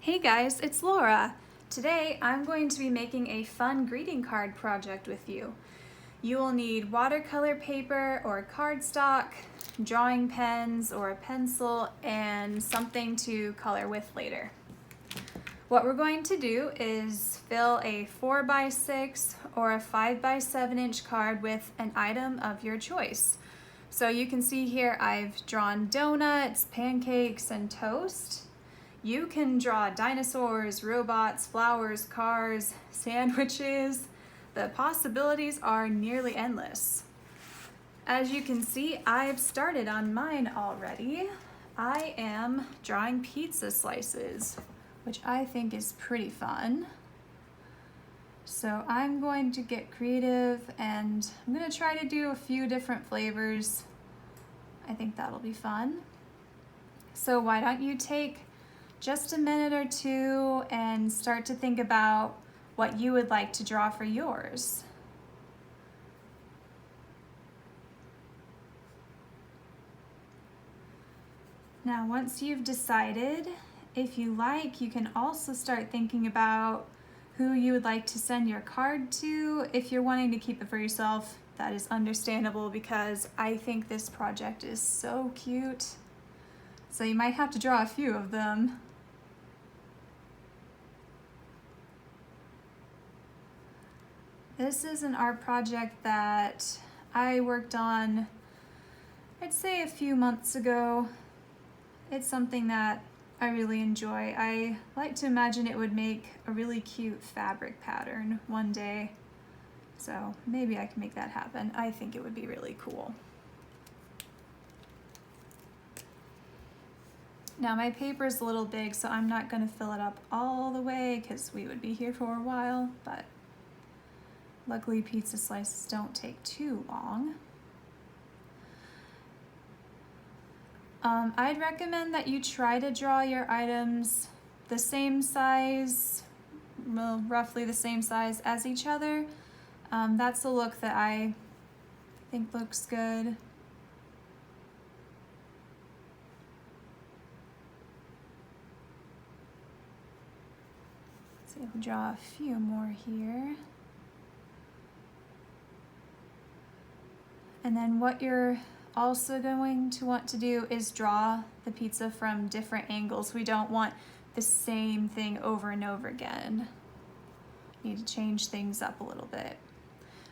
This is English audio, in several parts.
Hey guys, it's Laura. Today I'm going to be making a fun greeting card project with you. You will need watercolor paper or cardstock, drawing pens or a pencil, and something to color with later. What we're going to do is fill a 4x6 or a 5x7 inch card with an item of your choice. So you can see here I've drawn donuts, pancakes, and toast. You can draw dinosaurs, robots, flowers, cars, sandwiches. The possibilities are nearly endless. As you can see, I've started on mine already. I am drawing pizza slices, which I think is pretty fun. So I'm going to get creative and I'm going to try to do a few different flavors. I think that'll be fun. So why don't you take just a minute or two and start to think about what you would like to draw for yours. Now, once you've decided, if you like, you can also start thinking about who you would like to send your card to. If you're wanting to keep it for yourself, that is understandable because I think this project is so cute. So you might have to draw a few of them. This is an art project that I worked on, I'd say a few months ago. It's something that I really enjoy. I like to imagine it would make a really cute fabric pattern one day. So maybe I can make that happen. I think it would be really cool. Now my paper is a little big, so I'm not going to fill it up all the way because we would be here for a while, but luckily pizza slices don't take too long. I'd recommend that you try to draw your items the same size, well, roughly the same size as each other. That's a look that I think looks good. Let's see if we draw a few more here. And then what you're also going to want to do is draw the pizza from different angles. We don't want the same thing over and over again. You need to change things up a little bit.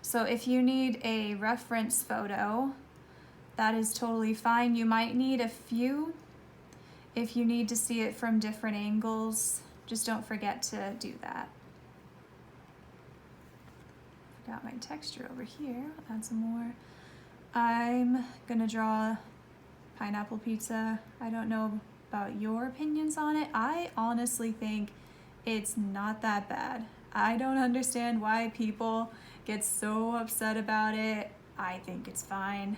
So if you need a reference photo, that is totally fine. You might need a few if you need to see it from different angles. Just don't forget to do that. Got my texture over here. Add some more. I'm gonna draw pineapple pizza. I don't know about your opinions on it. I honestly think it's not that bad. I don't understand why people get so upset about it. I think it's fine.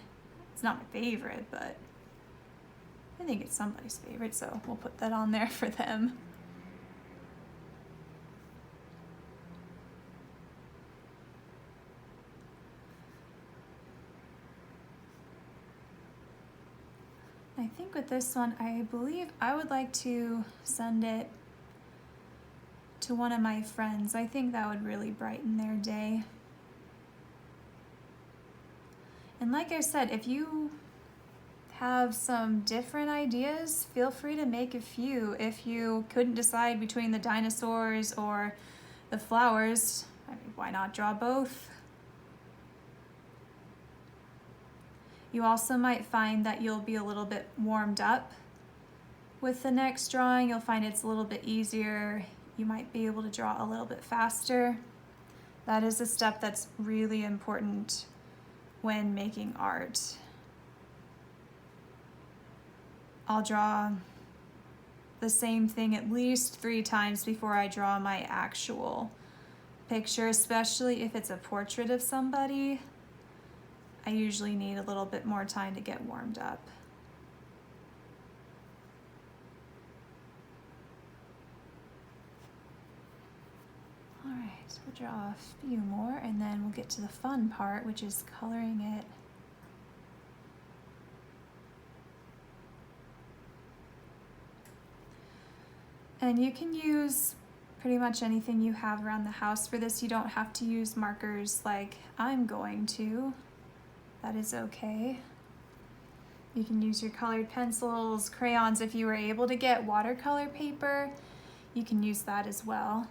It's not my favorite, but I think it's somebody's favorite, so we'll put that on there for them. I think with this one, I believe I would like to send it to one of my friends. I think that would really brighten their day. And like I said, if you have some different ideas, feel free to make a few. If you couldn't decide between the dinosaurs or the flowers, I mean, why not draw both? You also might find that you'll be a little bit warmed up with the next drawing. You'll find it's a little bit easier. You might be able to draw a little bit faster. That is a step that's really important when making art. I'll draw the same thing at least 3 times before I draw my actual picture, especially if it's a portrait of somebody. I usually need a little bit more time to get warmed up. All right, so we'll draw a few more and then we'll get to the fun part, which is coloring it. And you can use pretty much anything you have around the house for this. You don't have to use markers like I'm going to. That is okay. You can use your colored pencils, crayons. If you were able to get watercolor paper, you can use that as well.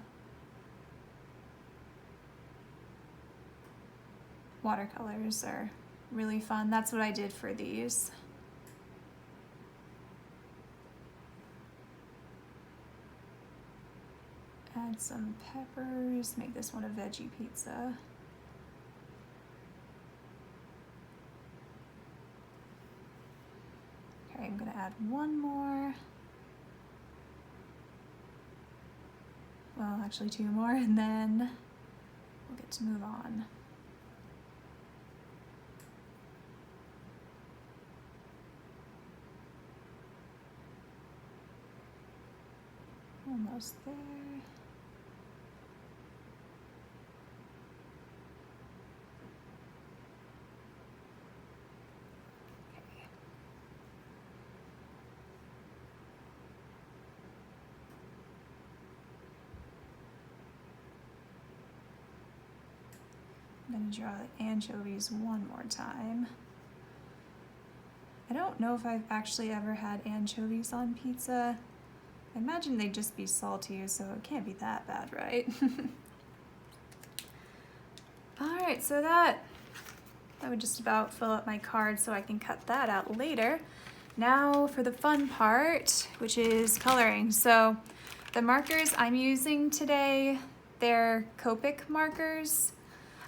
Watercolors are really fun. That's what I did for these. Add some peppers, make this one a veggie pizza. Okay, I'm gonna add one more. Well, actually two more, and then we'll get to move on. Almost there. Okay. I'm going to draw the anchovies one more time. I don't know if I've actually ever had anchovies on pizza. I imagine they'd just be salty, so it can't be that bad, right? Alright, so that would just about fill up my card so I can cut that out later. Now for the fun part, which is coloring. So the markers I'm using today, they're Copic markers.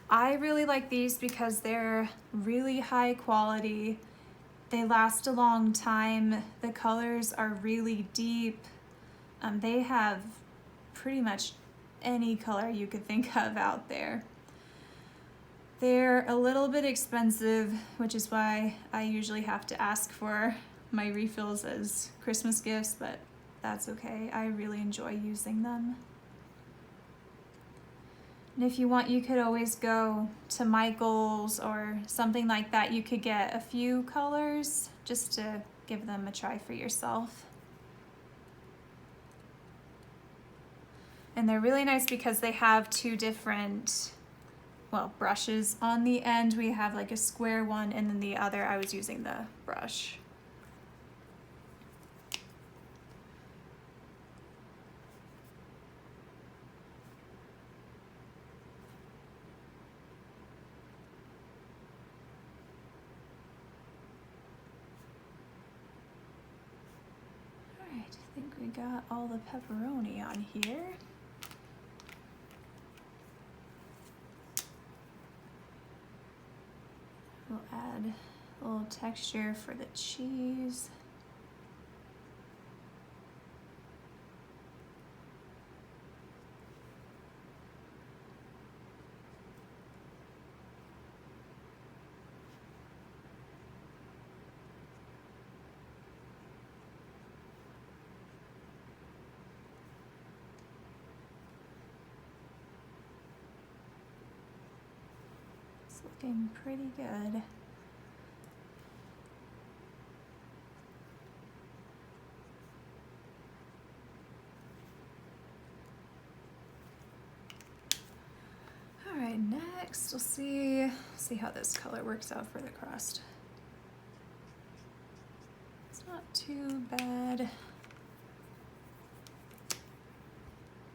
I really like these because they're really high quality. They last a long time. The colors are really deep. They have pretty much any color you could think of out there. They're a little bit expensive, which is why I usually have to ask for my refills as Christmas gifts, but that's okay. I really enjoy using them. And if you want, you could always go to Michael's or something like that. You could get a few colors just to give them a try for yourself. And they're really nice because they have two different, well, brushes on the end. We have like a square one, and then the other I was using the brush. All right, I think we got all the pepperoni on here. We'll add a little texture for the cheese. It's looking pretty good. All right, next we'll see how this color works out for the crust. It's not too bad.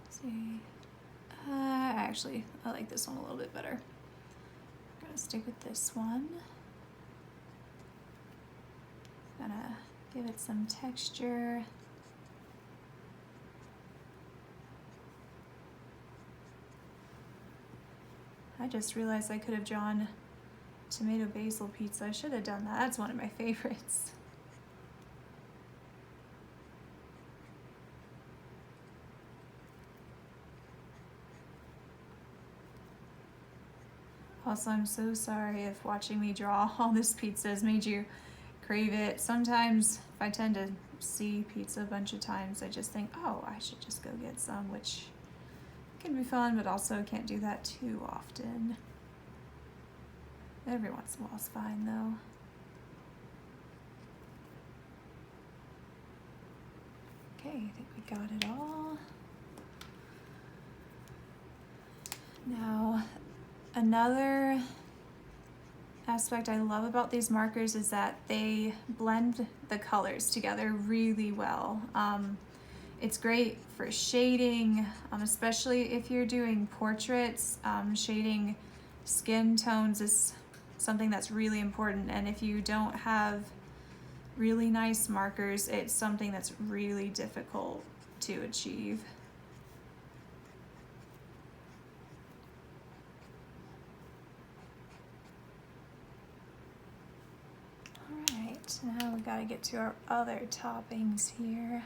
Let's see. Actually, I like this one a little bit better. I'm gonna stick with this one. Gonna give it some texture. I just realized I could have drawn tomato basil pizza. I should have done that. That's one of my favorites. Also, I'm so sorry if watching me draw all this pizza has made you crave it. Sometimes if I tend to see pizza a bunch of times, I just think, oh, I should just go get some, which can be fun, but also can't do that too often. Every once in a while is fine though. Okay, I think we got it all. Now, another aspect I love about these markers is that they blend the colors together really well. It's great for shading, especially if you're doing portraits. Shading skin tones is something that's really important, and if you don't have really nice markers, it's something that's really difficult to achieve. Alright, now we gotta get to our other toppings here.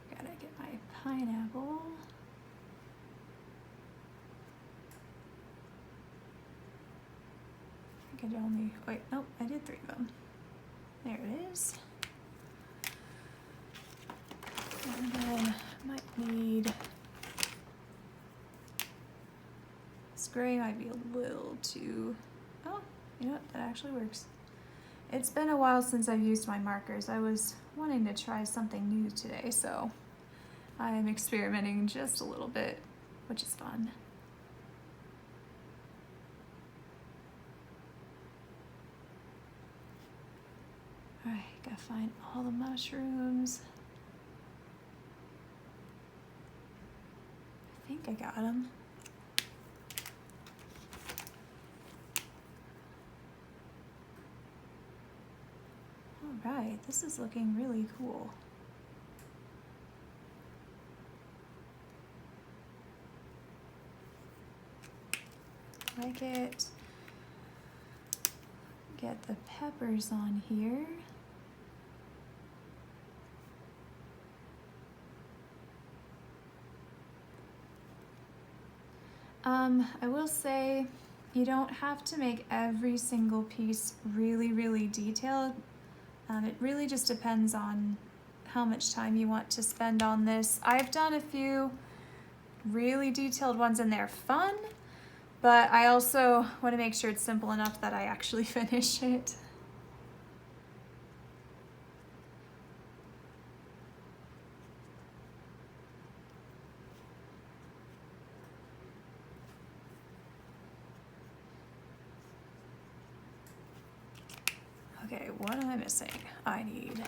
Gotta get my pineapple. I could only, wait, nope, I did 3 of them. There it is. And then I might need, this gray might be a little too, oh, you know what, that actually works. It's been a while since I've used my markers. I was wanting to try something new today, so I am experimenting just a little bit, which is fun. Alright, gotta find all the mushrooms. I think I got them. Alright, this is looking really cool. Like it. Get the peppers on here. I will say you don't have to make every single piece really, really detailed. It really just depends on how much time you want to spend on this. I've done a few really detailed ones and they're fun, but I also want to make sure it's simple enough that I actually finish it. Okay, what am I missing? I need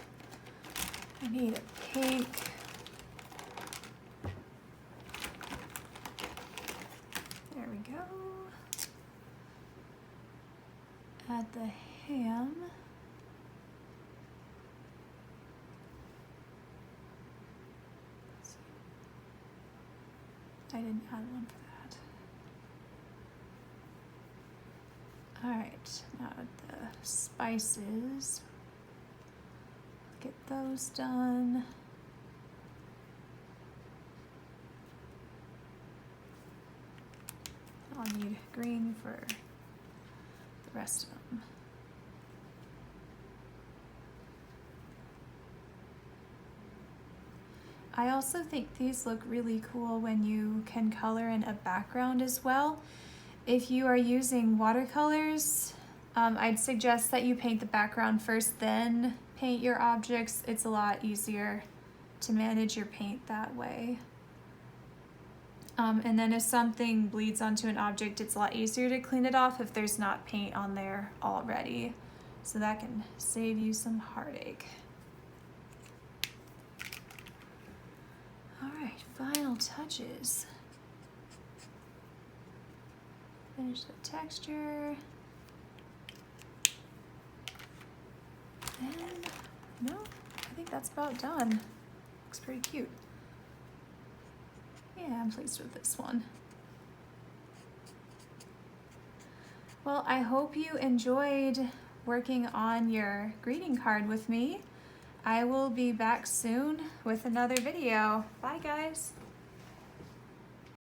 a pink. There we go. Add the ham. I didn't add one for that. All right, now the spices. Get those done. I'll need green for the rest of them. I also think these look really cool when you can color in a background as well. If you are using watercolors, I'd suggest that you paint the background first, then paint your objects. It's a lot easier to manage your paint that way. And then if something bleeds onto an object, it's a lot easier to clean it off if there's not paint on there already. So that can save you some heartache. All right, final touches. Finish the texture. And no, I think that's about done. Looks pretty cute. Yeah, I'm pleased with this one. Well, I hope you enjoyed working on your greeting card with me. I will be back soon with another video. Bye, guys.